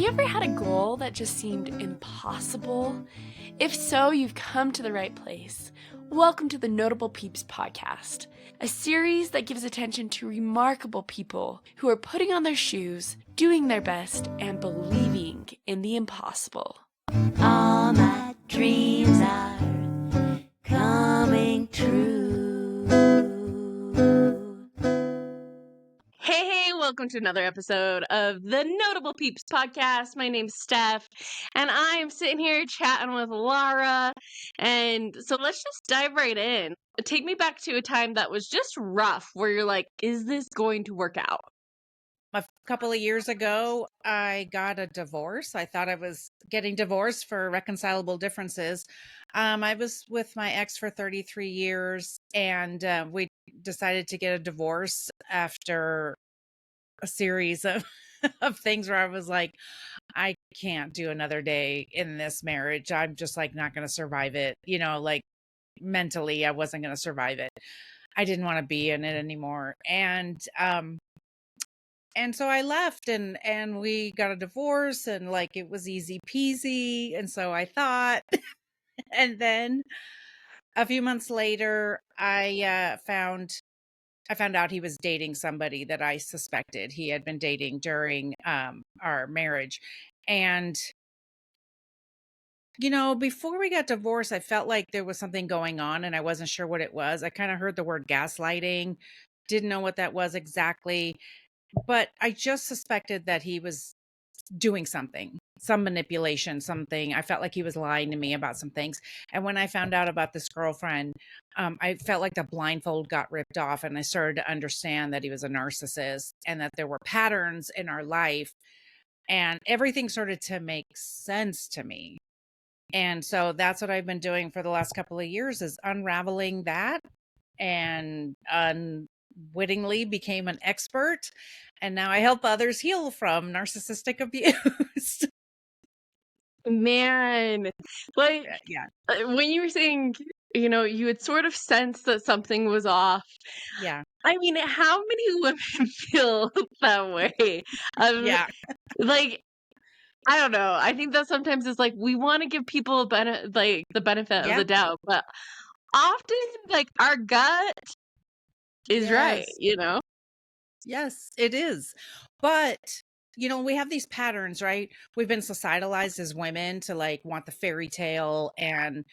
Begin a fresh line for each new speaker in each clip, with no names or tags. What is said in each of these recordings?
you ever had a goal that just seemed impossible? If so, you've come to the right place. Welcome to the Notable Peeps Podcast, a series that gives attention to remarkable people who are putting on their shoes, doing their best, and believing in the impossible.
All my dreams are coming true.
Hey, welcome to another episode of the Notable Peeps Podcast. My name's Steph, and I'm sitting here chatting with Laura. And so let's just dive right in. Take me back to a time that was just rough, where you're like, is this going to work out?
A couple of years ago, I got a divorce. I thought I was getting divorced for reconcilable differences. I was with my ex for 33 years, and we decided to get a divorce after a series of, of things where I was like, I can't do another day in this marriage. I'm just like not going to survive it. You know, like mentally, I wasn't going to survive it. I didn't want to be in it anymore. And so I left and we got a divorce and like it was easy peasy. And so I thought, and then a few months later, I found out he was dating somebody that I suspected he had been dating during our marriage. And, you know, before we got divorced, I felt like there was something going on and I wasn't sure what it was. I kind of heard the word gaslighting, didn't know what that was exactly. But I just suspected that he was doing something, some manipulation, something. I felt like he was lying to me about some things. And when I found out about this girlfriend, I felt like the blindfold got ripped off and I started to understand that he was a narcissist and that there were patterns in our life and everything started to make sense to me. And so that's what I've been doing for the last couple of years is unraveling that and unwittingly became an expert. And now I help others heal from narcissistic abuse.
Man, like,
Yeah.
when you were saying, you know, you had sort of sensed that something was off.
Yeah.
I mean, how many women feel that way?
Yeah.
Like, I don't know. I think that sometimes it's like we want to give people the benefit of
Yeah.
the doubt, but often, like, our gut is right,
Yes.
you know?
Yes, it is. But, you know, we have these patterns, right? We've been societalized as women to like want the fairy tale and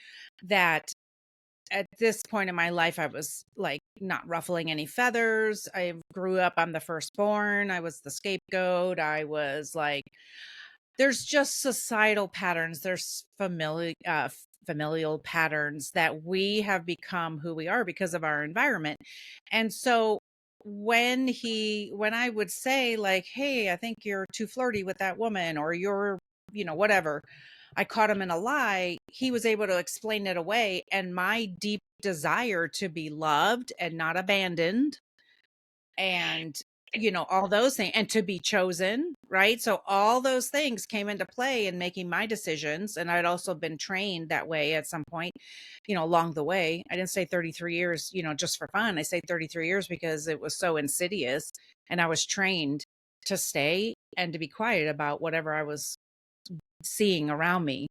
that at this point in my life, I was like not ruffling any feathers. I grew up, I'm the firstborn. I was the scapegoat. I was like, there's just societal patterns. There's familial patterns that we have become who we are because of our environment. And so when I would say like, hey, I think you're too flirty with that woman or you're, you know, whatever, I caught him in a lie. He was able to explain it away. And my deep desire to be loved and not abandoned and, you know, all those things and to be chosen, right? So all those things came into play in making my decisions. And I'd also been trained that way at some point, you know, along the way. I didn't say 33 years, you know, just for fun. I say 33 years because it was so insidious and I was trained to stay and to be quiet about whatever I was seeing around me.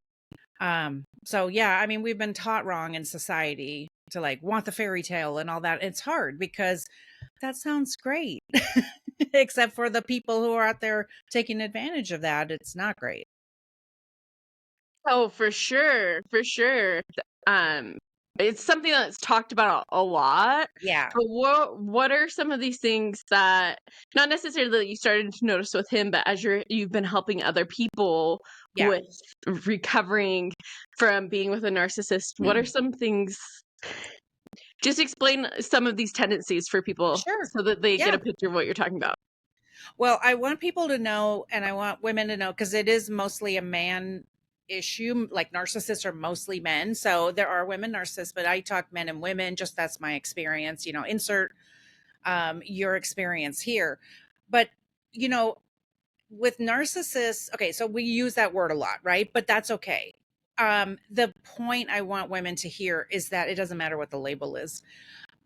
So yeah, I mean, we've been taught wrong in society to like want the fairy tale and all that. It's hard because that sounds great. Except for the people who are out there taking advantage of that. It's not great.
Oh, for sure, for sure. Um, it's something that's talked about a lot.
Yeah.
But what are some of these things that not necessarily that you started to notice with him, but as you've been helping other people
Yeah.
with recovering from being with a narcissist, what are some things? Just explain some of these tendencies for people
Sure.
so that they get
Yeah.
a picture of what you're talking about.
Well, I want people to know, and I want women to know, because it is mostly a man issue. Like narcissists are mostly men. So there are women narcissists, but I talk men and women, just that's my experience, you know, insert your experience here. But, you know, with narcissists, okay, so we use that word a lot, right? But that's okay. The point I want women to hear is that it doesn't matter what the label is.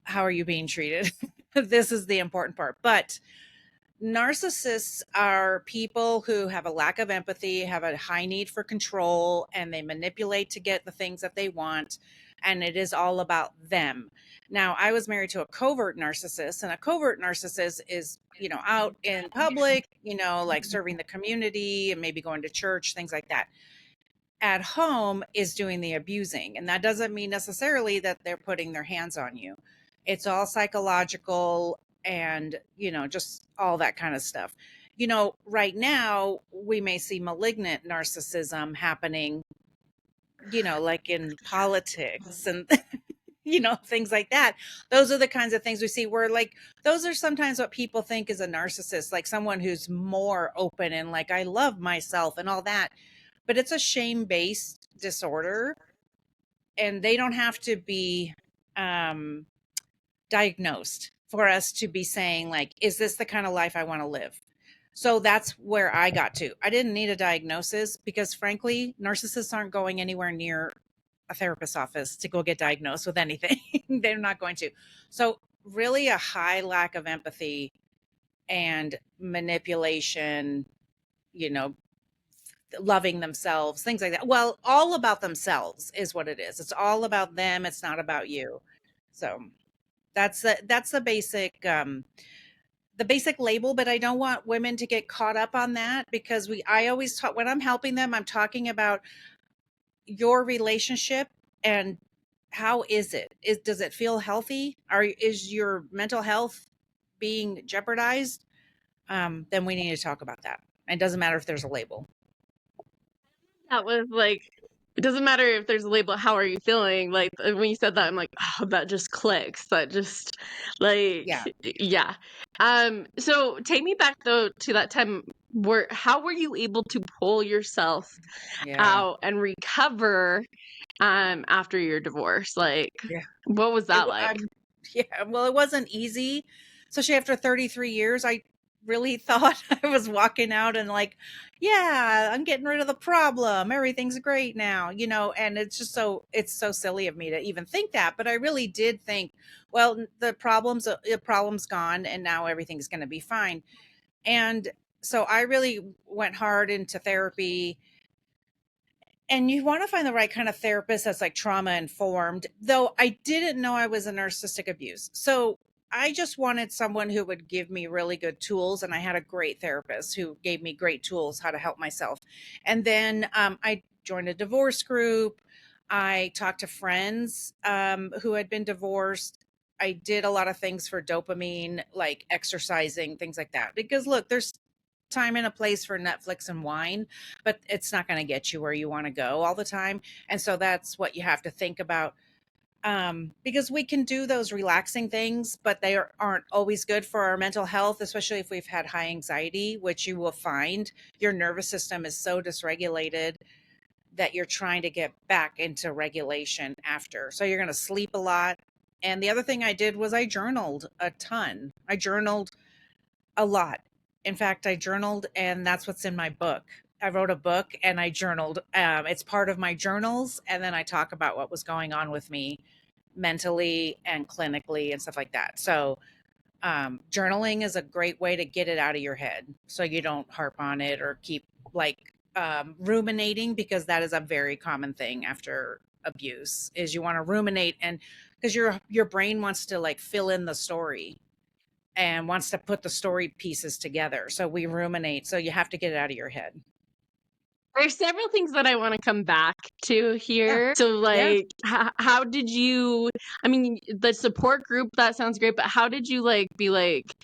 How are you being treated? This is the important part. But narcissists are people who have a lack of empathy, have a high need for control, and they manipulate to get the things that they want. And it is all about them. Now, I was married to a covert narcissist, and a covert narcissist is, out in public, like serving the community and maybe going to church, things like that. At home is doing the abusing. And that doesn't mean necessarily that they're putting their hands on you. It's all psychological and, just all that kind of stuff. Right now we may see malignant narcissism happening, like in politics and, things like that. Those are the kinds of things we see where like, those are sometimes what people think is a narcissist, like someone who's more open and like, I love myself and all that. But it's a shame-based disorder, and they don't have to be diagnosed for us to be saying like, is this the kind of life I want to live? So that's where I got to. I didn't need a diagnosis because frankly, narcissists aren't going anywhere near a therapist's office to go get diagnosed with anything. They're not going to. So really a high lack of empathy and manipulation, loving themselves, things like that. Well, all about themselves is what it is. It's all about them. It's not about you. So that's the basic label, but I don't want women to get caught up on that because I always talk when I'm helping them, I'm talking about your relationship and how is it? Does it feel healthy? Is your mental health being jeopardized? Then we need to talk about that. It doesn't matter if there's a label.
That was like, it doesn't matter if there's a label, how are you feeling? Like when you said that, I'm like, oh, that just clicks. That just like, yeah. So take me back though to that time how were you able to pull yourself out and recover after your divorce? Like, what was that like?
Well, it wasn't easy. Especially after 33 years, I really thought I was walking out and like, yeah, I'm getting rid of the problem. Everything's great now, and it's just it's so silly of me to even think that. But I really did think, well, the problem's gone and now everything's going to be fine. And so I really went hard into therapy. And you want to find the right kind of therapist that's like trauma informed, though I didn't know I was a narcissistic abuse. So I just wanted someone who would give me really good tools. And I had a great therapist who gave me great tools how to help myself. And then I joined a divorce group. I talked to friends who had been divorced. I did a lot of things for dopamine, like exercising, things like that. Because look, there's time and a place for Netflix and wine, but it's not going to get you where you want to go all the time. And so that's what you have to think about. Because we can do those relaxing things, but they aren't always good for our mental health, especially if we've had high anxiety, which you will find your nervous system is so dysregulated that you're trying to get back into regulation after. So you're going to sleep a lot. And the other thing I did was I journaled a ton. I journaled a lot. In fact, I journaled, and that's what's in my book. I wrote a book and I journaled. It's part of my journals. And then I talk about what was going on with me mentally and clinically and stuff like that. So journaling is a great way to get it out of your head so you don't harp on it or keep like ruminating, because that is a very common thing after abuse is you want to ruminate, and because your brain wants to like fill in the story and wants to put the story pieces together. So we ruminate. So you have to get it out of your head.
There's several things that I want to come back to here. Yeah. So like, how did you, I mean, the support group, that sounds great, but how did you like be like,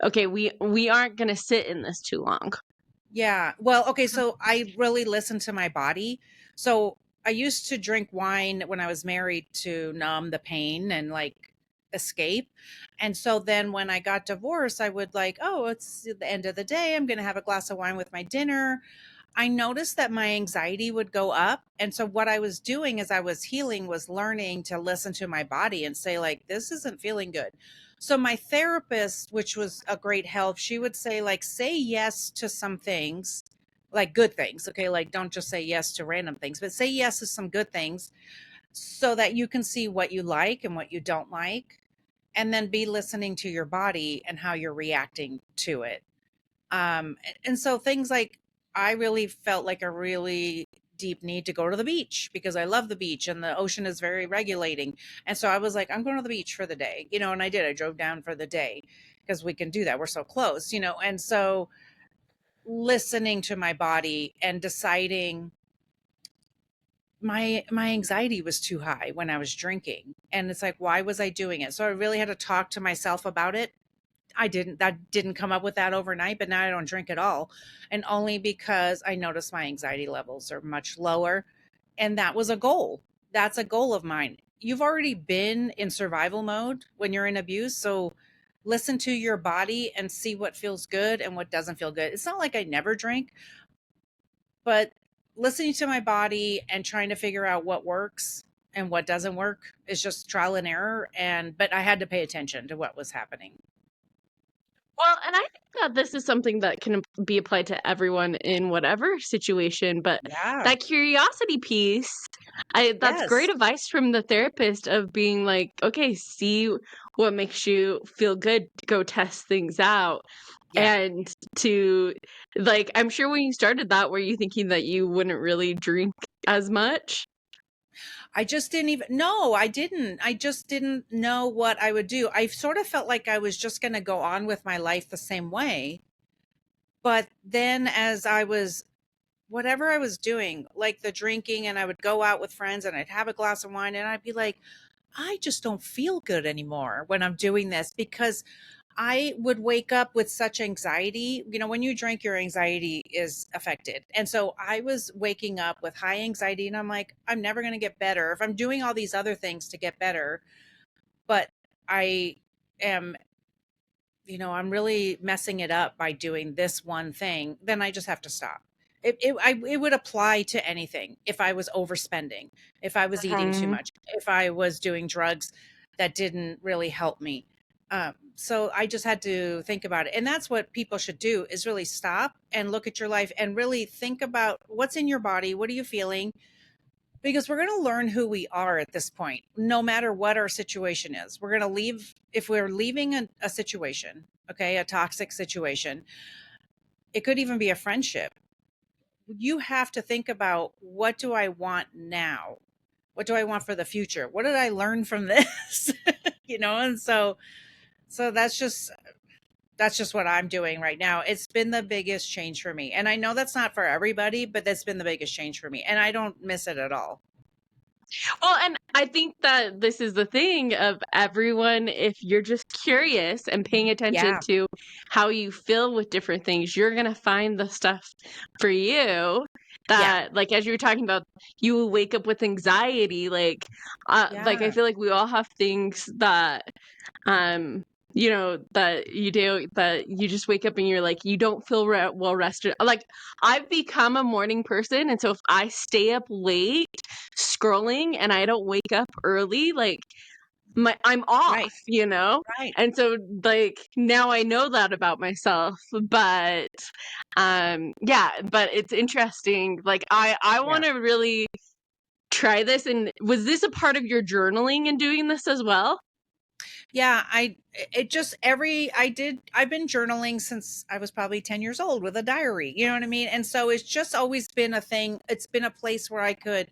okay, we aren't going to sit in this too long?
Yeah. Well, okay. So I really listened to my body. So I used to drink wine when I was married to numb the pain and like escape. And so then when I got divorced, I would like, oh, it's the end of the day. I'm going to have a glass of wine with my dinner. I noticed that my anxiety would go up. And so what I was doing as I was healing was learning to listen to my body and say like, this isn't feeling good. So my therapist, which was a great help, she would say like, say yes to some things, like good things. Okay. Like don't just say yes to random things, but say yes to some good things so that you can see what you like and what you don't like. And then be listening to your body and how you're reacting to it. And so things like, I really felt like a really deep need to go to the beach because I love the beach and the ocean is very regulating. And so I was like, I'm going to the beach for the day, and I did. I drove down for the day because we can do that. We're so close, and so listening to my body and deciding my anxiety was too high when I was drinking. And it's like, why was I doing it? So I really had to talk to myself about it. That didn't come up with that overnight, but now I don't drink at all. And only because I noticed my anxiety levels are much lower. And that was a goal. That's a goal of mine. You've already been in survival mode when you're in abuse. So listen to your body and see what feels good and what doesn't feel good. It's not like I never drink, but listening to my body and trying to figure out what works and what doesn't work is just trial and error. But I had to pay attention to what was happening.
Well, and I think that this is something that can be applied to everyone in whatever situation, but
Yeah.
that curiosity piece, that's
Yes.
great advice from the therapist of being like, okay, see what makes you feel good, go test things out.
Yeah.
And to, like, I'm sure when you started that, were you thinking that you wouldn't really drink as much?
I just didn't even, no, I didn't. I just didn't know what I would do. I sort of felt like I was just going to go on with my life the same way. But then as whatever I was doing, like the drinking, and I would go out with friends and I'd have a glass of wine and I'd be like, I just don't feel good anymore when I'm doing this because I would wake up with such anxiety. When you drink, your anxiety is affected. And so I was waking up with high anxiety and I'm like, I'm never going to get better if I'm doing all these other things to get better. But I am, I'm really messing it up by doing this one thing. Then I just have to stop. It would apply to anything. If I was overspending, if I was eating too much, if I was doing drugs that didn't really help me. So I just had to think about it. And that's what people should do, is really stop and look at your life and really think about what's in your body. What are you feeling? Because we're going to learn who we are at this point, no matter what our situation is. We're going to leave, if we're leaving a situation, okay, a toxic situation, it could even be a friendship. You have to think about, what do I want now? What do I want for the future? What did I learn from this? And so that's just what I'm doing right now. It's been the biggest change for me. And I know that's not for everybody, but that's been the biggest change for me. And I don't miss it at all.
Well, and I think that this is the thing of everyone, if you're just curious and paying attention to how you feel with different things, you're going to find the stuff for you that, like, as you were talking about, you will wake up with anxiety. Like I feel like we all have things that, that you do, that you just wake up and you're like, you don't feel well rested. Like, I've become a morning person. And so if I stay up late scrolling and I don't wake up early, like, I'm off,
Right.
And so, like, now I know that about myself, but but it's interesting. Like, I want to really try this. And was this a part of your journaling and doing this as well?
Yeah, I've been journaling since I was probably 10 years old with a diary, you know what I mean? And so it's just always been a thing. It's been a place where I could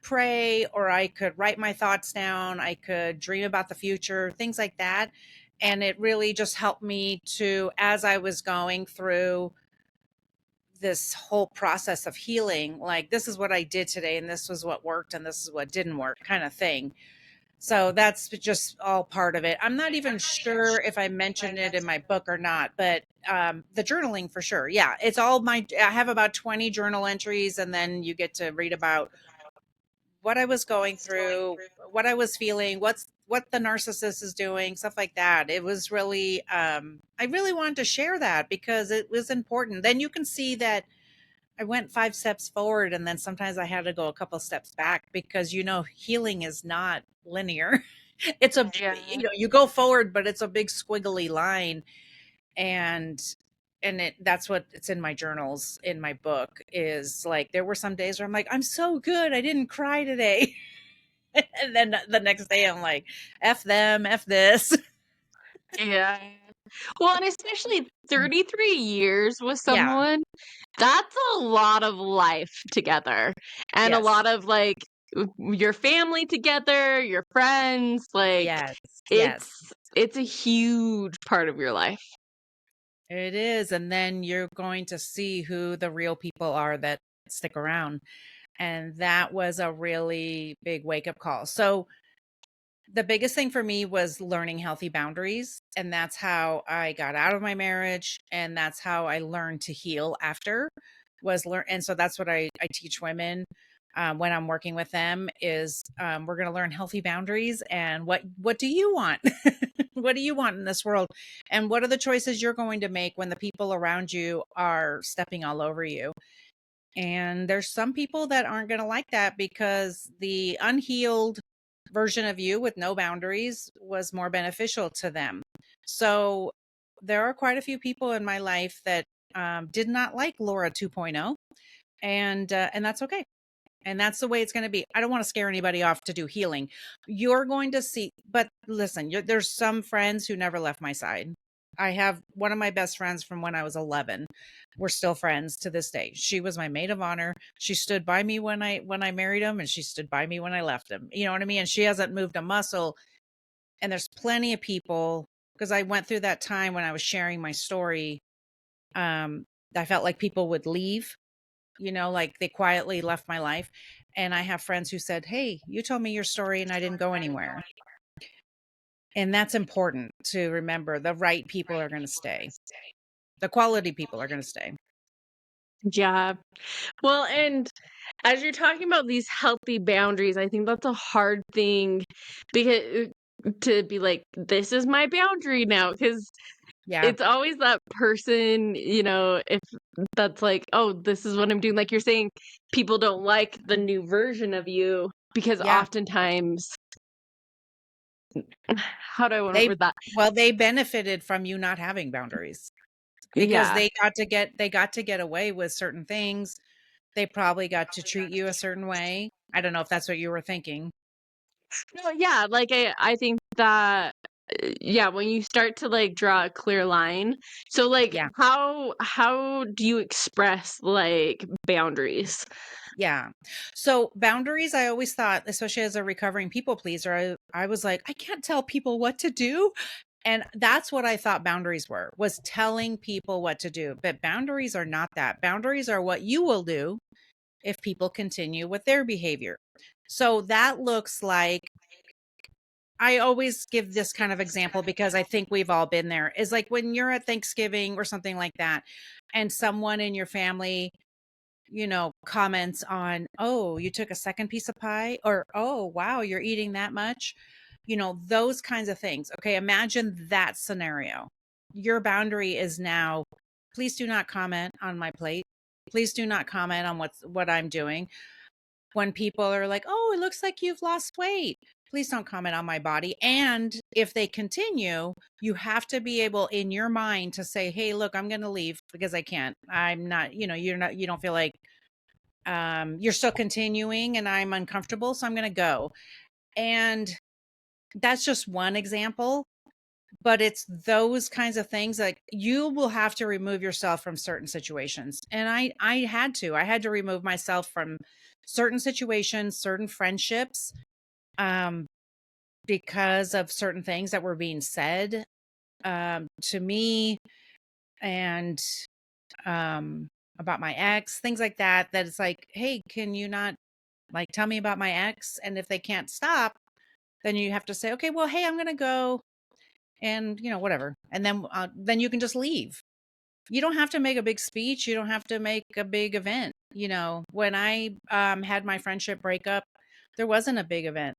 pray, or I could write my thoughts down. I could dream about the future, things like that. And it really just helped me to, as I was going through this whole process of healing, like, this is what I did today, and this was what worked, and this is what didn't work, kind of thing. So that's just all part of it. I'm not even sure if I mentioned it in my book or not, but the journaling for sure. Yeah, it's all I have about 20 journal entries, and then you get to read about what I was going through, what I was feeling, what the narcissist is doing, stuff like that. It was really, I really wanted to share that because it was important. Then you can see that I went 5 steps forward, and then sometimes I had to go a couple steps back because, healing is not linear. It's you go forward, but it's a big squiggly line. And that's what it's in my journals, in my book, is like, there were some days where I'm like, I'm so good, I didn't cry today. And then the next day I'm like, F them, F this.
Yeah. Well, and especially 33 years with
Yeah.
someone, that's a lot of life together and a
Yes.
lot of like your family together, your friends, like
Yes. Yes.
it's a huge part of your life.
It is. And then you're going to see who the real people are that stick around. And that was a really big wake up call. So the biggest thing for me was learning healthy boundaries. And that's how I got out of my marriage. And that's how I learned to heal after was learn. And so that's what I teach women when I'm working with them is we're going to learn healthy boundaries and what do you want? What do you want in this world? And what are the choices you're going to make when the people around you are stepping all over you? And there's some people that aren't going to like that because the unhealed version of you with no boundaries was more beneficial to them. So there are quite a few people in my life that did not like Laura 2.0, and that's okay. And that's the way it's going to be. I don't want to scare anybody off to do healing. You're going to see, but listen, there's some friends who never left my side. I have one of my best friends from when I was 11. We're still friends to this day. She was my maid of honor. She stood by me when I married him, and she stood by me when I left him. You know what I mean? And she hasn't moved a muscle. And there's plenty of people, because I went through that time when I was sharing my story. I felt like people would leave, like they quietly left my life. And I have friends who said, "Hey, you told me your story and I didn't go anywhere." And that's important to remember. The right people are going to stay. The quality people are going to stay.
Yeah. Well, and as you're talking about these healthy boundaries, I think that's a hard thing because to be like, this is my boundary now, because
Yeah.
it's always that person, if that's like, oh, this is what I'm doing. Like you're saying, people don't like the new version of you because
Yeah.
oftentimes, how do I want to word that?
They benefited from you not having boundaries because
Yeah.
they got to get away with certain things. They probably got to treat you a certain way. I don't know if that's what you were thinking.
No, yeah, like I think that yeah, when you start to like draw a clear line. So like
Yeah.
how do you express like boundaries?
Yeah. So boundaries, I always thought, especially as a recovering people pleaser, I was like, I can't tell people what to do. And that's what I thought boundaries was telling people what to do. But boundaries are not that. Boundaries are what you will do if people continue with their behavior. So that looks like, I always give this kind of example because I think we've all been there, is like when you're at Thanksgiving or something like that, and someone in your family comments on, "Oh, you took a second piece of pie," or, "Oh, wow, you're eating that much." Those kinds of things. Okay, imagine that scenario. Your boundary is now, please do not comment on my plate. Please do not comment on what I'm doing. When people are like, "Oh, it looks like you've lost weight." Please don't comment on my body. And if they continue, you have to be able in your mind to say, "Hey, look, I'm going to leave because I can't. I'm not, you don't feel like you're still continuing and I'm uncomfortable, so I'm going to go." And that's just one example, but it's those kinds of things. Like, you will have to remove yourself from certain situations. And I had to remove myself from certain situations, certain friendships, because of certain things that were being said to me, and about my ex, things like that. That it's like, hey, can you not like tell me about my ex? And if they can't stop, then you have to say, okay, well, hey, I'm going to go, and whatever. And then you can just leave. You don't have to make a big speech. You don't have to make a big event. When I had my friendship breakup, there wasn't a big event.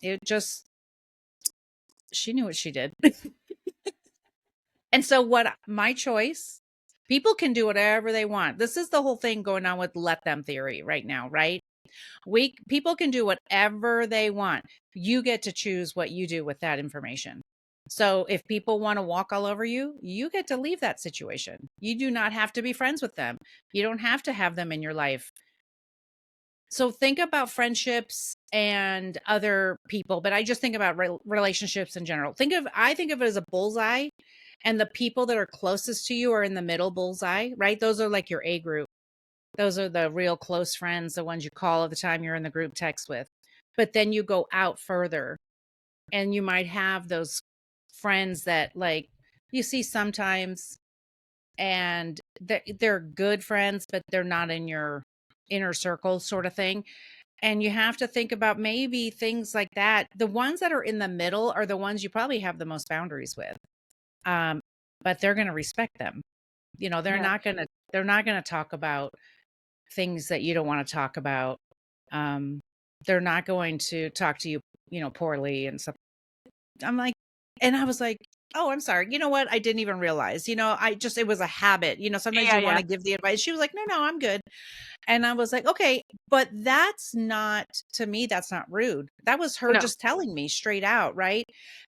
It just, she knew what she did. And so what my choice, people can do whatever they want. This is the whole thing going on with let them theory right now, right? People can do whatever they want. You get to choose what you do with that information. So if people want to walk all over you, you get to leave that situation. You do not have to be friends with them. You don't have to have them in your life. So think about friendships and other people, but I just think about relationships in general. I think of it as a bullseye, and the people that are closest to you are in the middle bullseye, right? Those are like your A group. Those are the real close friends, the ones you call all the time, you're in the group text with. But then you go out further, and you might have those friends that like you see sometimes, and they're good friends, but they're not in your inner circle sort of thing. And you have to think about maybe things like that. The ones that are in the middle are the ones you probably have the most boundaries with. But they're going to respect them. You know, they're not going to talk about things that you don't want to talk about. They're not going to talk to you, poorly and stuff. I'm like, and I was like, oh, I'm sorry. You know what? I didn't even realize, it was a habit. Sometimes you want to give the advice. She was like, no, I'm good. And I was like, okay, but to me, that's not rude. That was her just telling me straight out, right?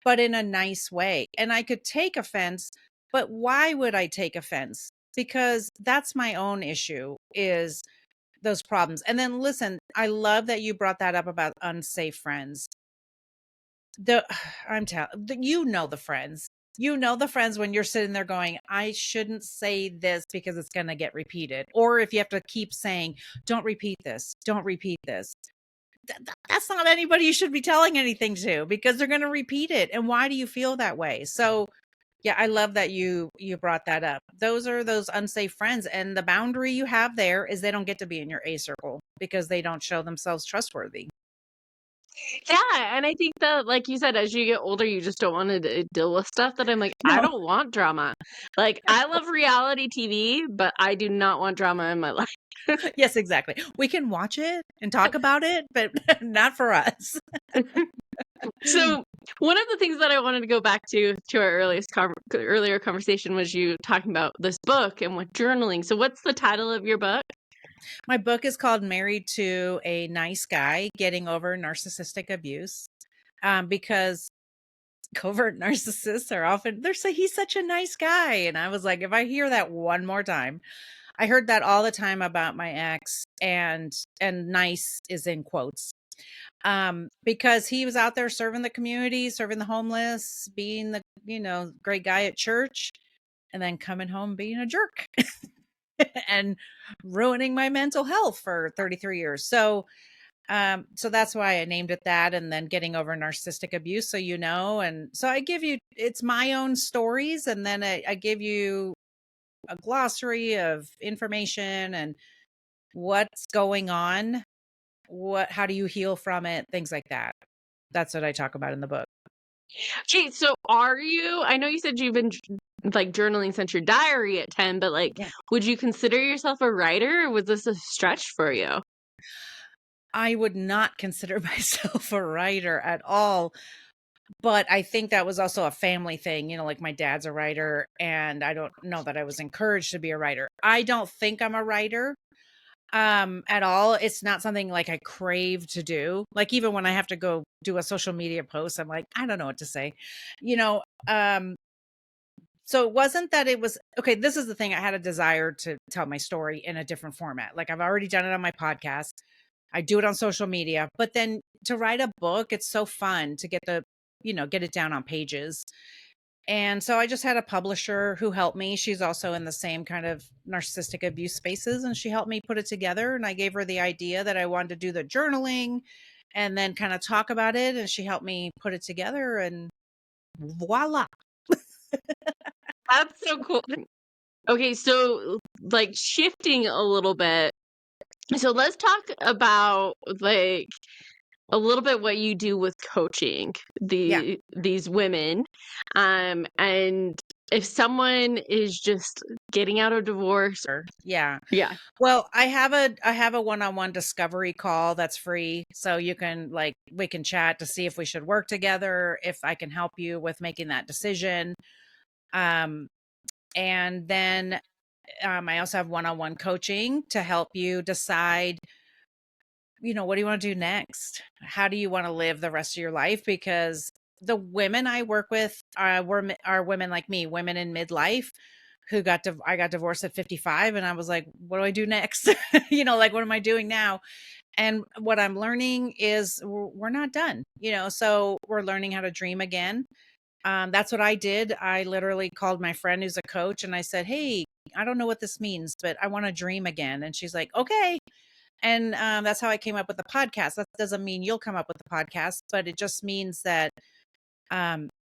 But in a nice way. And I could take offense, but why would I take offense? Because that's my own issue, is those problems. And then listen, I love that you brought that up about unsafe friends. The friends when you're sitting there going, I shouldn't say this because it's going to get repeated. Or if you have to keep saying, don't repeat this. That's not anybody you should be telling anything to, because they're going to repeat it. And why do you feel that way? So yeah, I love that you brought that up. Those are those unsafe friends. And the boundary you have there is they don't get to be in your A circle because they don't show themselves trustworthy.
Yeah, and I think that, like you said, as you get older, you just don't want to deal with stuff that I'm like, I don't want drama. Like, I love reality TV, but I do not want drama in my life.
Yes, exactly. We can watch it and talk about it, but not for us.
So one of the things that I wanted to go back to our earlier conversation was you talking about this book and what journaling. So what's the title of your book?
My book is called Married to a Nice Guy, Getting Over Narcissistic Abuse. Because covert narcissists are often, they're saying he's such a nice guy. And I was like, if I hear that one more time, I heard that all the time about my ex, and nice is in quotes. Because he was out there serving the community, serving the homeless, being the, great guy at church, and then coming home being a jerk and ruining my mental health for 33 years. So that's why I named it that, and then Getting Over Narcissistic Abuse. So, and so it's my own stories. And then I give you a glossary of information and what's going on, how do you heal from it, things like that. That's what I talk about in the book.
Okay, so I know you said you've been like journaling since your diary at 10, but would you consider yourself a writer, or was this a stretch for you?
I would not consider myself a writer at all. But I think that was also a family thing, like my dad's a writer, and I don't know that I was encouraged to be a writer. I don't think I'm a writer at all. It's not something like I crave to do. Like even when I have to go do a social media post, I'm like, I don't know what to say, so it wasn't that it was, okay, this is the thing. I had a desire to tell my story in a different format. Like I've already done it on my podcast. I do it on social media, but then to write a book, it's so fun to get get it down on pages. And so I just had a publisher who helped me. She's also in the same kind of narcissistic abuse spaces, and she helped me put it together. And I gave her the idea that I wanted to do the journaling and then kind of talk about it. And she helped me put it together, and voila.
That's so cool. Okay, so like shifting a little bit. So let's talk about like a little bit what you do with coaching these women. And if someone is just getting out of divorce.
Yeah. Well, I have a one-on-one discovery call that's free. So you can we can chat to see if we should work together, if I can help you with making that decision. And then I also have one-on-one coaching to help you decide, what do you want to do next? How do you want to live the rest of your life? Because the women I work with are women like me, women in midlife who I got divorced at 55, and I was like, what do I do next? What am I doing now? And what I'm learning is we're not done, so we're learning how to dream again. That's what I did. I literally called my friend who's a coach and I said, "Hey, I don't know what this means, but I want to dream again." And she's like, "Okay." And that's how I came up with the podcast. That doesn't mean you'll come up with the podcast, but it just means that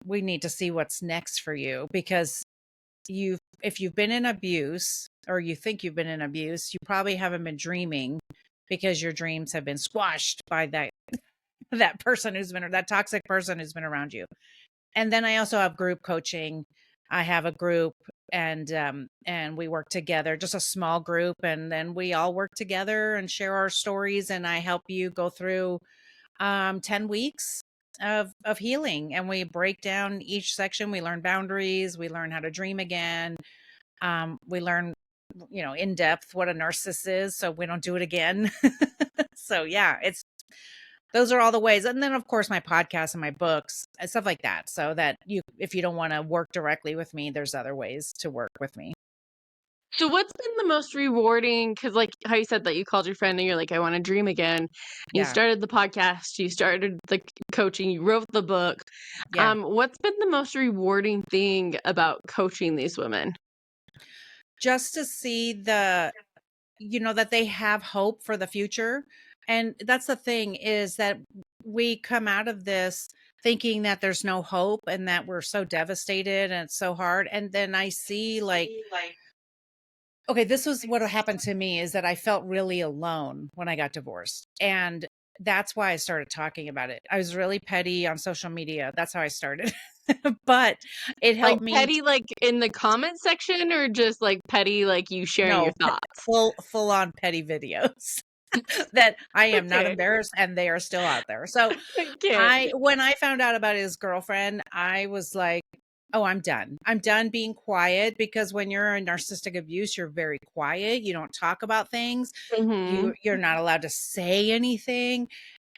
we need to see what's next for you, because if you've been in abuse, or you think you've been in abuse, you probably haven't been dreaming, because your dreams have been squashed by that person that toxic person who's been around you. And then I also have group coaching. I have a group, and we work together, just a small group, and then we all work together and share our stories, and I help you go through 10 weeks of healing, and we break down each section. We learn boundaries, we learn how to dream again. We learn, in depth what a narcissist is, so we don't do it again. So yeah, those are all the ways. And then of course my podcast and my books and stuff like that. So that if you don't want to work directly with me, there's other ways to work with me.
So what's been the most rewarding? Because like how you said that you called your friend and you're like, I want to dream again. And you
Yeah.
started the podcast, you started the coaching, you wrote the book.
Yeah.
What's been the most rewarding thing about coaching these women?
Just to see that they have hope for the future. And that's the thing, is that we come out of this thinking that there's no hope and that we're so devastated and it's so hard. And then I see okay, this was what happened to me, is that I felt really alone when I got divorced. And that's why I started talking about it. I was really petty on social media. That's how I started. But it helped me.
Petty, like in the comment section, or just like petty, like you sharing your thoughts?
Full on petty videos that I am not
Okay.
embarrassed, and they are still out there. So
Okay.
when I found out about his girlfriend, I was like, oh, I'm done. I'm done being quiet, because when you're in narcissistic abuse, you're very quiet. You don't talk about things.
Mhm.
You're not allowed to say anything.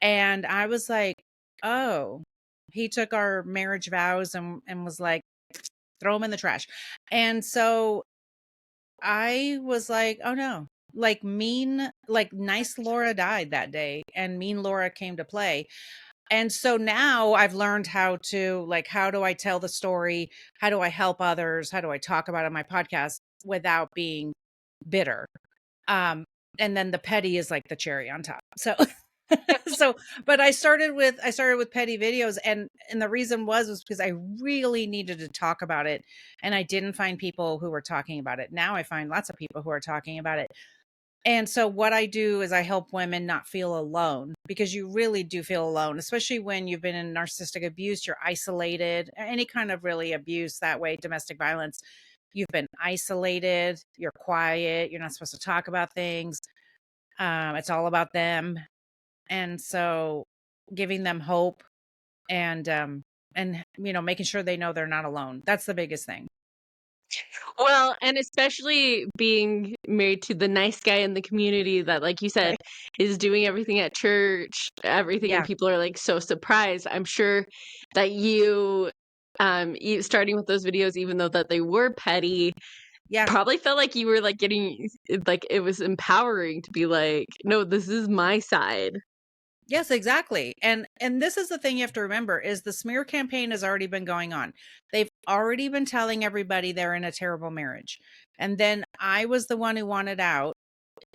And I was like, oh, he took our marriage vows and was like, throw them in the trash. And so I was like, oh no, like nice Laura died that day, and mean Laura came to play. And so now I've learned how do I tell the story? How do I help others? How do I talk about it on my podcast without being bitter? And then the petty is like the cherry on top. So but I started with petty videos, and the reason was because I really needed to talk about it, and I didn't find people who were talking about it. Now I find lots of people who are talking about it. And so what I do is I help women not feel alone, because you really do feel alone, especially when you've been in narcissistic abuse. You're isolated, any kind of really abuse that way, domestic violence. You've been isolated, you're quiet, you're not supposed to talk about things. It's all about them. And so giving them hope, and making sure they know they're not alone. That's the biggest thing.
Well, and especially being married to the nice guy in the community that, like you said, is doing everything at church, everything, and
Yeah.
people are like so surprised. I'm sure that you, starting with those videos, even though that they were petty,
Yeah.
probably felt like you were like getting, like it was empowering to be like, no, this is my side.
Yes, exactly. And this is the thing you have to remember, is the smear campaign has already been going on. They've already been telling everybody they're in a terrible marriage. And then I was the one who wanted out.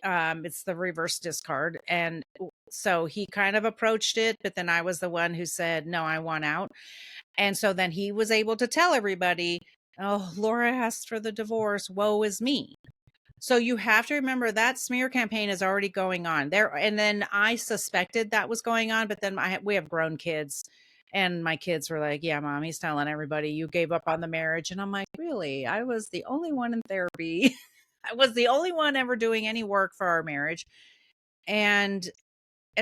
It's the reverse discard. And so he kind of approached it, but then I was the one who said, no, I want out. And so then he was able to tell everybody, oh, Laura asked for the divorce. Woe is me. So you have to remember that smear campaign is already going on there. And then I suspected that was going on, but then we have grown kids, and my kids were like, yeah, Mom, he's telling everybody you gave up on the marriage. And I'm like, really? I was the only one in therapy. I was the only one ever doing any work for our marriage. And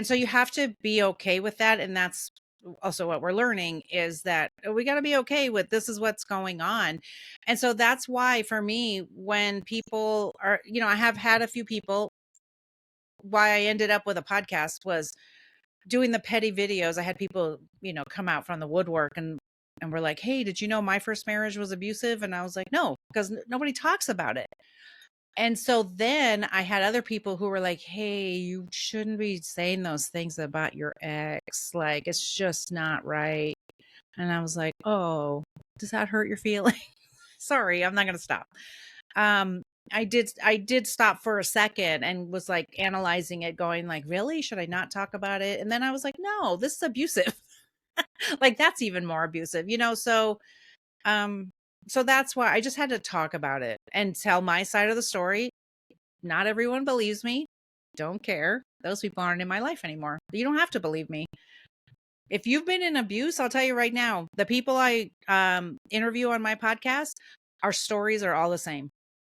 so you have to be okay with that. And that's also what we're learning, is that we got to be okay with this is what's going on. And so that's why for me, when people are, I have had a few people, why I ended up with a podcast was doing the petty videos. I had people, come out from the woodwork and were like, hey, did you know my first marriage was abusive? And I was like, no, because nobody talks about it. And so then I had other people who were like, hey, you shouldn't be saying those things about your ex. Like, it's just not right. And I was like, oh, does that hurt your feelings? Sorry, I'm not going to stop. I did stop for a second and was like analyzing it, going like, really? Should I not talk about it? And then I was like, no, this is abusive. Like, that's even more abusive, so that's why I just had to talk about it and tell my side of the story. Not everyone believes me. Don't care. Those people aren't in my life anymore. You don't have to believe me. If you've been in abuse, I'll tell you right now, the people I interview on my podcast, our stories are all the same.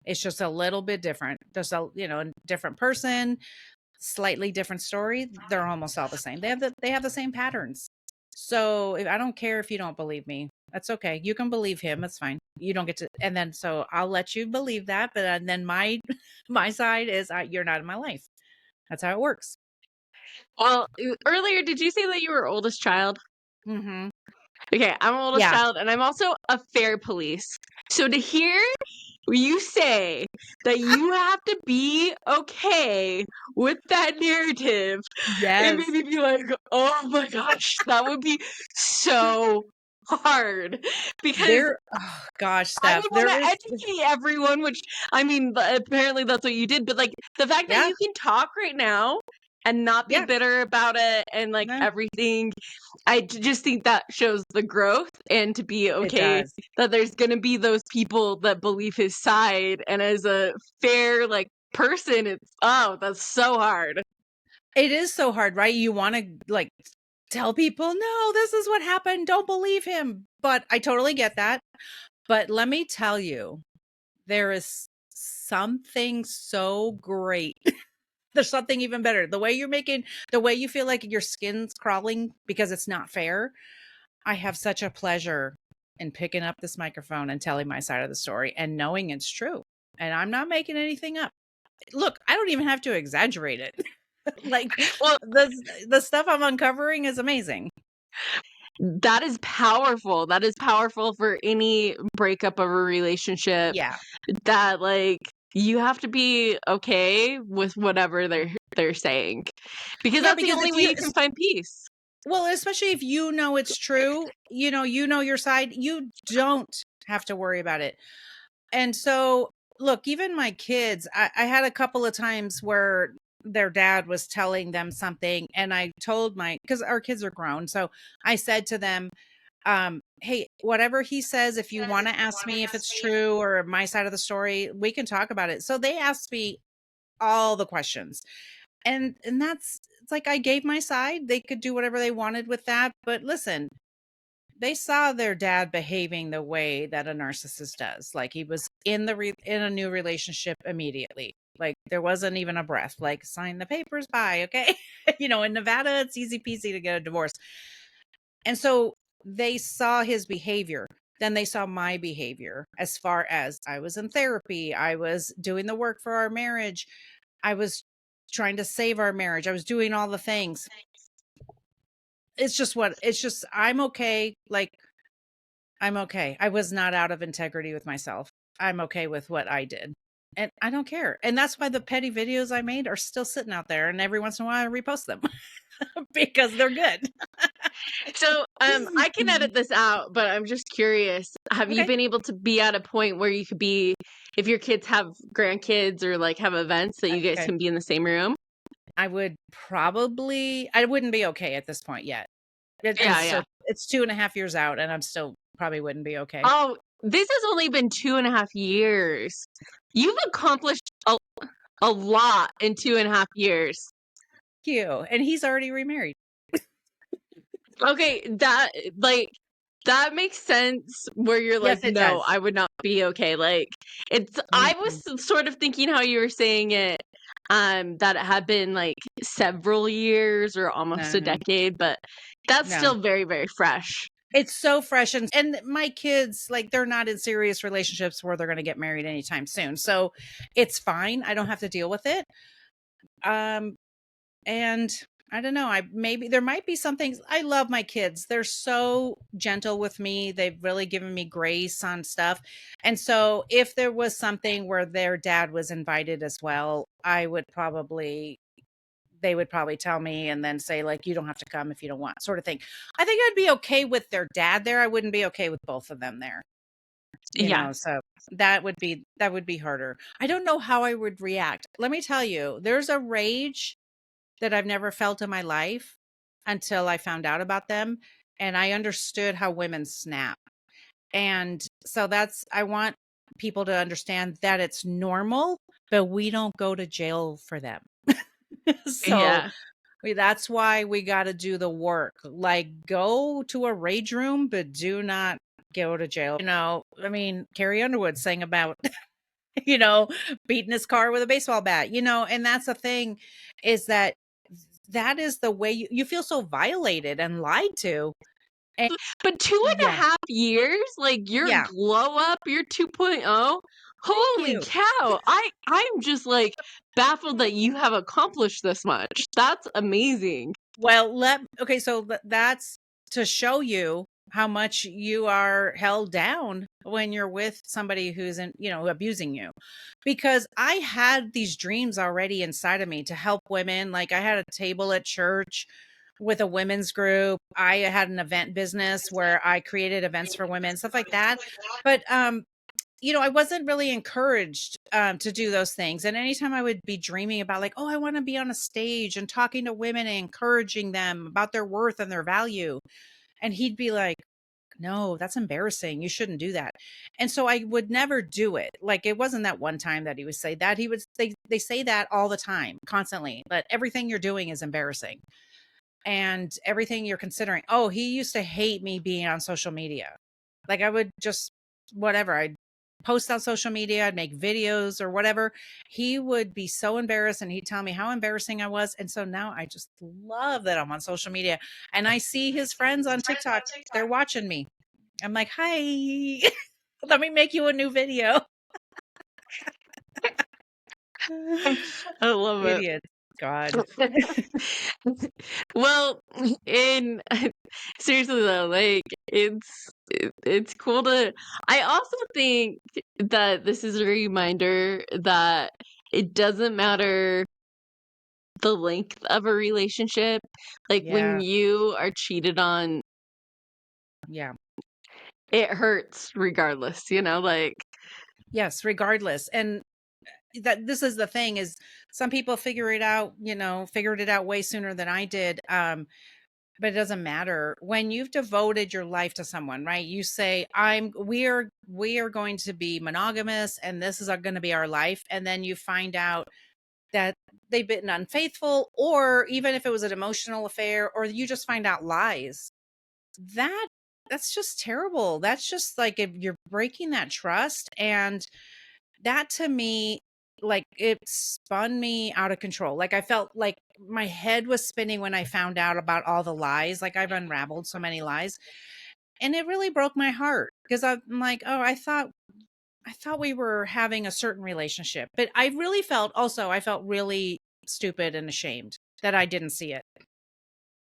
It's just a little bit different. Just a different person, slightly different story. They're almost all the same. They have the same patterns. So I don't care if you don't believe me. That's okay. You can believe him. That's fine. You don't get to. And then so I'll let you believe that. But then my side is you're not in my life. That's how it works.
Well, earlier, did you say that you were oldest child?
Mm-hmm.
Okay, I'm oldest child, and I'm also a fair police. So to hear you say that you have to be okay with that narrative, it made me be like, oh my gosh, that would be so hard. Because
oh gosh,
I
Steph,
would want to educate everyone, which, I mean, apparently that's what you did. But, like, the fact that you can talk right now and not be bitter about it and, like, everything, I just think that shows the growth, and to be okay that there's going to be those people that believe his side. And as a fair, like, person, that's so hard.
It is so hard, right? You want to, like, tell people, no, this is what happened. Don't believe him. But I totally get that. But let me tell you, there is something so great. There's something even better. The way you feel like your skin's crawling because it's not fair. I have such a pleasure in picking up this microphone and telling my side of the story and knowing it's true. And I'm not making anything up. Look, I don't even have to exaggerate it. Like, well, the stuff I'm uncovering is amazing.
That is powerful. That is powerful for any breakup of a relationship.
Yeah.
That, like, you have to be okay with whatever they're saying. Because that's the only way you can find peace.
Well, especially if you know it's true, you know your side, you don't have to worry about it. And so, look, even my kids, I had a couple of times where their dad was telling them something, and I told because our kids are grown. So I said to them, hey, whatever he says, if you want to ask me if it's true or my side of the story, we can talk about it. So they asked me all the questions. And it's like, I gave my side. They could do whatever they wanted with that. But listen, they saw their dad behaving the way that a narcissist does. Like, he was in a new relationship immediately. Like, there wasn't even a breath. Like, sign the papers, bye, okay? In Nevada, it's easy peasy to get a divorce. And so they saw his behavior. Then they saw my behavior, as far as I was in therapy. I was doing the work for our marriage. I was trying to save our marriage. I was doing all the things. It's just I'm okay. Like, I'm okay. I was not out of integrity with myself. I'm okay with what I did. And I don't care. And that's why the petty videos I made are still sitting out there. And every once in a while I repost them because they're good.
So I can edit this out, but I'm just curious. Have you been able to be at a point where you could be, if your kids have grandkids or like have events, that you guys can be in the same room?
I wouldn't be okay at this point yet. It's 2.5 years out, and I'm still probably wouldn't be okay.
Oh, this has only been 2.5 years. You've accomplished a lot in 2.5 years.
Thank you. And he's already remarried.
Okay, that makes sense where you're like,
yes,
no,
does.
I would not be okay. Like, I was sort of thinking how you were saying it, that it had been like several years or almost a decade, but that's still very, very fresh.
It's so fresh. And my kids, like, they're not in serious relationships where they're going to get married anytime soon. So it's fine. I don't have to deal with it. And I don't know. Maybe there might be some things. I love my kids. They're so gentle with me. They've really given me grace on stuff. And so if there was something where their dad was invited as well, they would probably tell me and then say, like, you don't have to come if you don't want, sort of thing. I think I'd be okay with their dad there. I wouldn't be okay with both of them there.
Yeah.
So that would be harder. I don't know how I would react. Let me tell you, there's a rage that I've never felt in my life until I found out about them, and I understood how women snap. And so I want people to understand that it's normal, but we don't go to jail for them. So
Yeah.
that's why we got to do the work. Like, go to a rage room, but do not go to jail. I mean, Carrie Underwood sang about, beating his car with a baseball bat, and that's the thing, is that is the way you feel so violated and lied to. And
But 2.5 years, like your
yeah,
glow up, your 2.0.
thank
Holy
you.
cow. I'm just like baffled that you have accomplished this much. That's amazing.
Well, so that's to show you how much you are held down when you're with somebody who's abusing you. Because I had these dreams already inside of me to help women. Like, I had a table at church with a women's group. I had an event business where I created events for women, stuff like that. But I wasn't really encouraged to do those things. And anytime I would be dreaming about, like, oh, I want to be on a stage and talking to women and encouraging them about their worth and their value. And he'd be like, no, that's embarrassing. You shouldn't do that. And so I would never do it. Like, it wasn't that one time that he would say that. They say that all the time, constantly, but everything you're doing is embarrassing. And everything you're considering. Oh, he used to hate me being on social media. Like, I would just, whatever, I'd post on social media, I'd make videos or whatever. He would be so embarrassed, and he'd tell me how embarrassing I was. And so now I just love that I'm on social media, and I see his friends on TikTok. They're watching me. I'm like, hi, let me make you a new video.
I love it.
Idiot. God.
Well, in seriously though, like it's cool to. I also think that this is a reminder that it doesn't matter the length of a relationship. Like, when
Yeah.
you are cheated on,
Yeah.
it hurts regardless, like.
Yes, regardless. And that this is the thing, is some people figured it out way sooner than I did. But it doesn't matter when you've devoted your life to someone, right? You say, we are going to be monogamous, and this is going to be our life. And then you find out that they've been unfaithful, or even if it was an emotional affair, or you just find out lies. That's just terrible. That's just like, if you're breaking that trust. And that, to me, like, it spun me out of control. Like, I felt like my head was spinning when I found out about all the lies. Like, I've unraveled so many lies, and it really broke my heart, because I'm like, oh, I thought we were having a certain relationship. But I felt really stupid and ashamed that I didn't see it.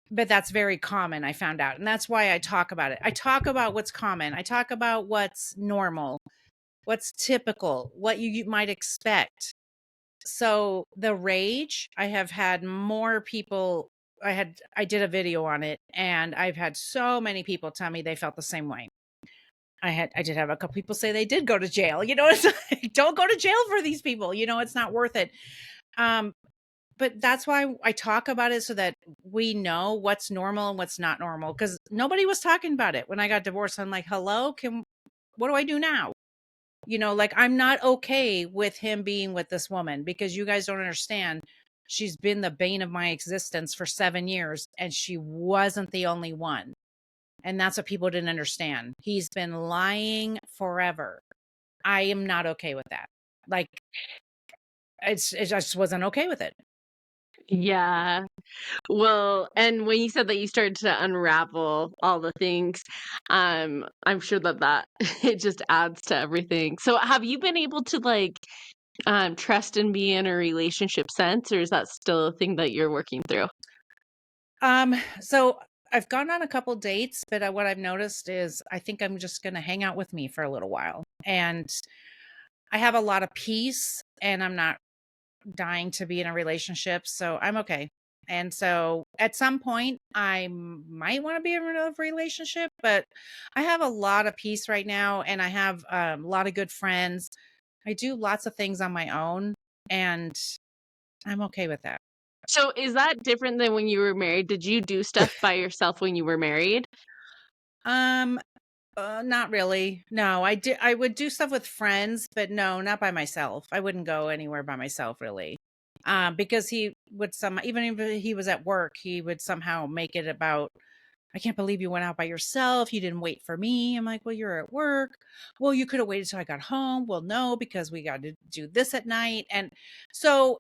But that's very common, I found out. And that's why I talk about it. I talk about what's common. I talk about what's normal, what's typical, what you might expect. So the rage, I have had more people. I did a video on it, and I've had so many people tell me they felt the same way. I did have a couple people say they did go to jail. It's like, don't go to jail for these people. It's not worth it. But that's why I talk about it, so that we know what's normal and what's not normal. Because nobody was talking about it when I got divorced. I'm like, hello, what do I do now? Like, I'm not okay with him being with this woman, because you guys don't understand. She's been the bane of my existence for 7 years, and she wasn't the only one. And that's what people didn't understand. He's been lying forever. I am not okay with that. Like, I just wasn't okay with it.
Yeah. Well, and when you said that you started to unravel all the things, I'm sure that it just adds to everything. So have you been able to, like, trust and be in a relationship since, or is that still a thing that you're working through?
So I've gone on a couple dates, but what I've noticed is I think I'm just going to hang out with me for a little while. And I have a lot of peace and I'm not dying to be in a relationship, so I'm okay. And so at some point I might want to be in a relationship, but I have a lot of peace right now and I have a lot of good friends. I do lots of things on my own and I'm okay with that.
So is that different than when you were married? Did you do stuff by yourself when you were married?
Um Not really. No, I would do stuff with friends, but no, not by myself. I wouldn't go anywhere by myself really. Because he would even if he was at work, he would somehow make it about, I can't believe you went out by yourself. You didn't wait for me. I'm like, well, you're at work. Well, you could have waited till I got home. Well, no, because we got to do this at night. And so,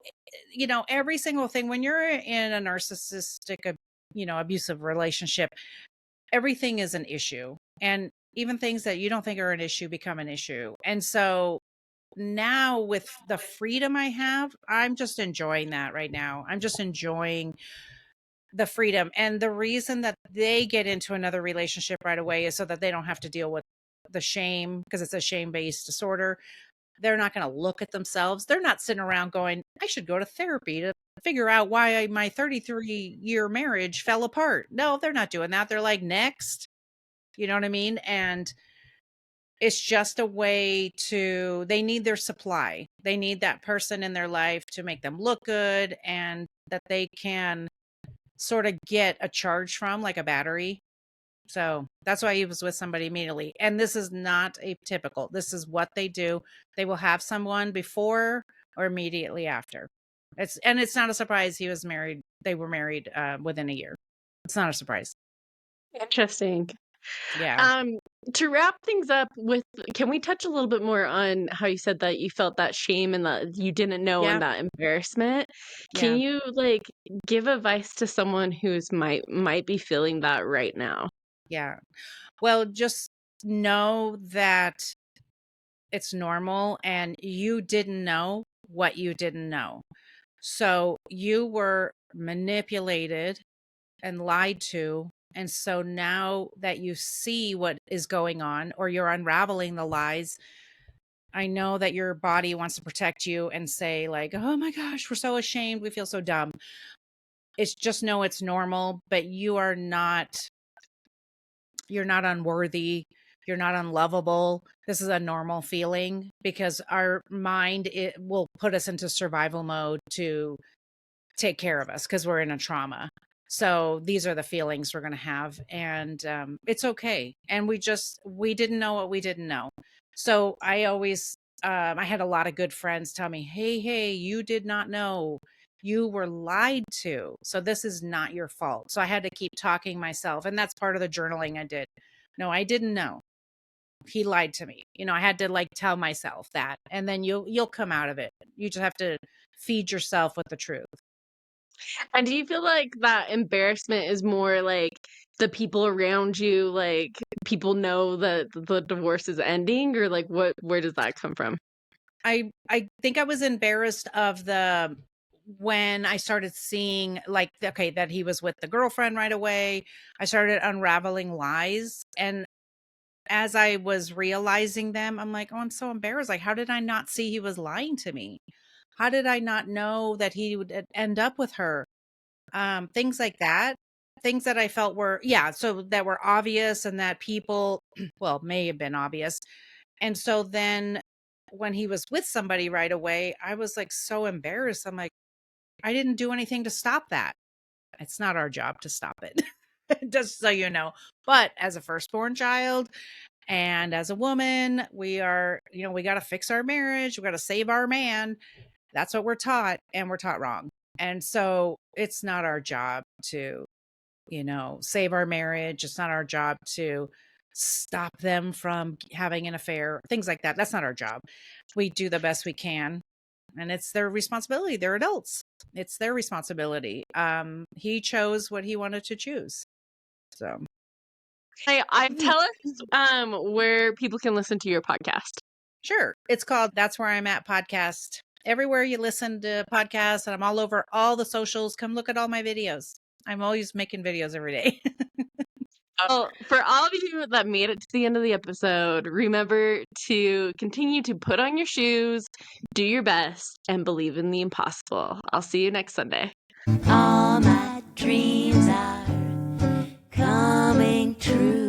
every single thing when you're in a narcissistic, abusive relationship, everything is an issue. And even things that you don't think are an issue become an issue. And so now with the freedom I have, I'm just enjoying that right now. I'm just enjoying the freedom. And the reason that they get into another relationship right away is so that they don't have to deal with the shame, because it's a shame-based disorder. They're not going to look at themselves. They're not sitting around going, I should go to therapy to figure out why my 33-year marriage fell apart. No, they're not doing that. They're like, next. You know what I mean? And it's just a way they need their supply. They need that person in their life to make them look good and that they can sort of get a charge from, like a battery. So that's why he was with somebody immediately. And this is not atypical. This is what they do. They will have someone before or immediately after. It's not a surprise he was married. They were married within a year. It's not a surprise.
Interesting.
Yeah.
To wrap things up with, can we touch a little bit more on how you said that you felt that shame and that you didn't know
Yeah.
and that embarrassment? Can
Yeah.
you give advice to someone who's might be feeling that right now?
Yeah. Well, just know that it's normal and you didn't know what you didn't know. So you were manipulated and lied to. And so now that you see what is going on or you're unraveling the lies, I know that your body wants to protect you and say, like, oh my gosh, we're so ashamed. We feel so dumb. It's just know it's normal, but you're not unworthy. You're not unlovable. This is a normal feeling because our mind, it will put us into survival mode to take care of us because we're in a trauma. So these are the feelings we're going to have. And it's okay. And we didn't know what we didn't know. So I always, I had a lot of good friends tell me, hey, you did not know. You were lied to. So this is not your fault. So I had to keep talking myself. And that's part of the journaling I did. No, I didn't know. He lied to me. I had to tell myself that. And then you'll come out of it. You just have to feed yourself with the truth.
And do you feel like that embarrassment is more like the people around you, like people know that the divorce is ending, or where does that come from?
I think I was embarrassed of when I started seeing that he was with the girlfriend right away. I started unraveling lies. And as I was realizing them, I'm like, oh, I'm so embarrassed. Like, how did I not see he was lying to me? How did I not know that he would end up with her? Things like that. Things that I felt so that were obvious and that people, well, may have been obvious. And so then when he was with somebody right away, I was so embarrassed. I'm like, I didn't do anything to stop that. It's not our job to stop it, just so you know. But as a firstborn child and as a woman, we are, we got to fix our marriage. We got to save our man. That's what we're taught, and we're taught wrong. And so it's not our job to, save our marriage. It's not our job to stop them from having an affair, things like that. That's not our job. We do the best we can. And it's their responsibility. They're adults. It's their responsibility. He chose what he wanted to choose. So
I tell us where people can listen to your podcast.
sure. It's called That's Where I'm At Podcast. Everywhere you listen to podcasts, and I'm all over all the socials. Come look at all my videos. I'm always making videos every day.
Well, for all of you that made it to the end of the episode, remember to continue to put on your shoes, do your best, and believe in the impossible. I'll see you next Sunday.
All my dreams are coming true.